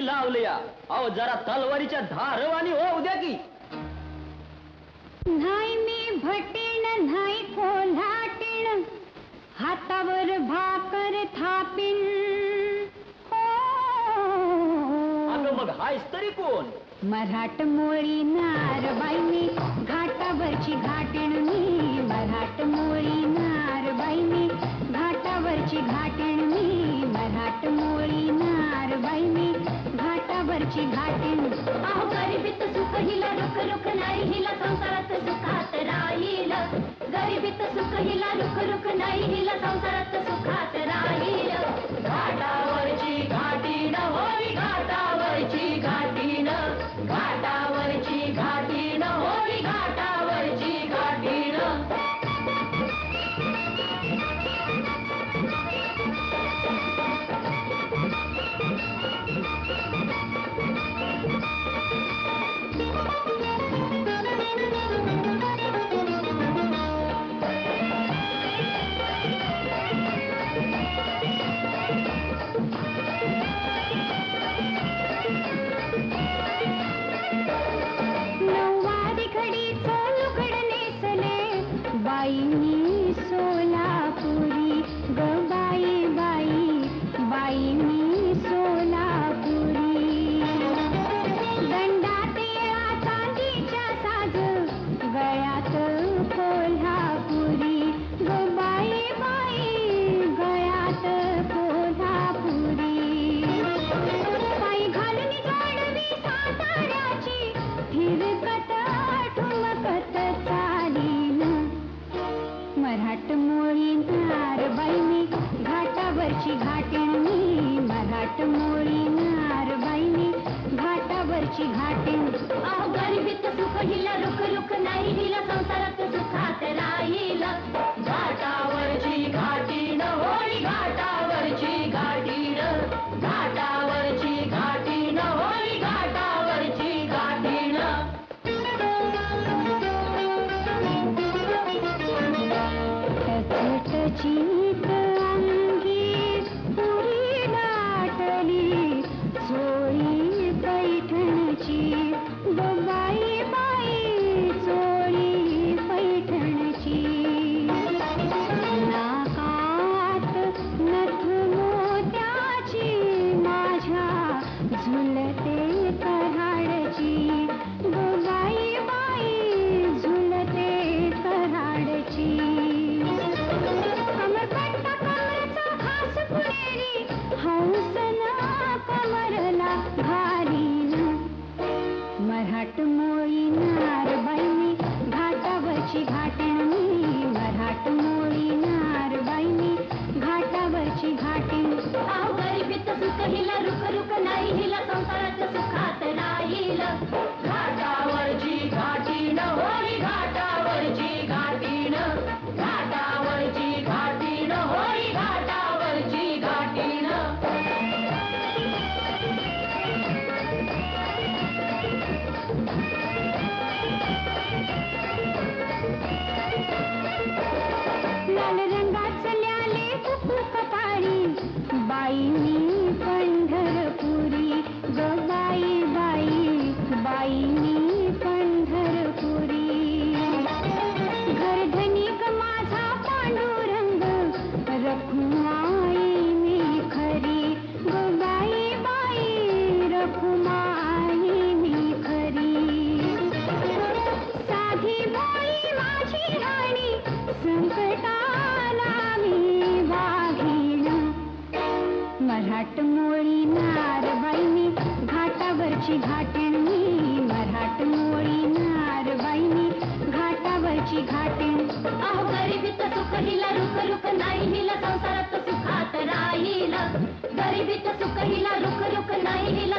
लावल्या. अहो जरा तलवारीच्या धारवानी होऊ द्या की. नाही मी भटीण नाही कोल्हाटीण, हातावर भाकर थापिन. अगं मग हायस तरी कोण? मराठमोळी नारबाई मी, घाटावरची घाटीण मी. मराठमोळी नारबाई मी, घाटावरची घाटीण मी. मराठमोळी नारबाई मी, घाटावरची घाटीण. अहो गरिबीत सुख हिला, रुख रुख नाही हिला, संसारात सुखात राहील. गरिबीत सुख हिला, रुख रुख नाही हिला, संसारात सुखात राहील. घाटावरची घाटीण होई, घाटावरची घाटीण. घाटावरची घाटीण होई, घाटावरची घाटीण. बाईनी सोलापुरी ग बाई बाई, बाईनी सोलापुरी. दंडात येळा चांदीच्या साज, गळ्यात कोल्हापुरी ग बाई बाई, गळ्यात कोल्हापुरी. पायी घालून जोडवी साताऱ्याची, फिरकत ठुमकत चालीन. मराठमोळी नारबाई मी, घाटावरची घाटीण मी. मराठमोळी नारबाई मी, घाटावरची घाटीण. अहो गरिबीत सुख हिला, रुख रुख नाही हिला, संसारात सुखात राहील. घाटावरची घाटीण होई, घाटावरची घाटीण. घाटावरची घाटीण होई, घाटावरची घाटीण. टचटचीत अंगी पुरी दाटली, चोळी पैठणची ग बाई बाई, चोळी पैठणची. नाकात नथ मोत्याची, माझ्या झुलते कराडची ग बाई बाई, झुलते कराडची. कमरपट्टा कमरचा खास पुणेरी, हौसना कमरला घालीन. मराठमोळी नारबाई मी, घाटावरची घाटीण मी. मराठमोळी नारबाई मी, घाटावरची घाटीण. अहो गरिबीत सुख हिला, रुख रुख नाही हिला, संसारात सुखात राहील. घाटावरची घाटीण होई, घाटावरची घाटीण. घाटावरची घाटीण होई, घाटावरची घाटीण. लाल रंगाचल्याले कुकू कपाळी, बाईनी पंढरपुरी ग बाई बाई, बाईनी पंढरपुरी. घरधनिक माझा पांडुरंग, रखुमाई मी खरी ग बाई बाई, रखुमाई मी खरी. साधी बाई माझी राणी, संकटाला मी वाघीण. मराठमोळी नारबाई मी, घाटावरची घाटीण मी. मराठमोळी नारबाई मी, घाटावरची घाटीण. अहो गरिबीत सुख हिला, रुख रुख नाही हिला, संसारात सुखात राहील. गरिबीत सुख हिला, रुख रुख नाही हिला,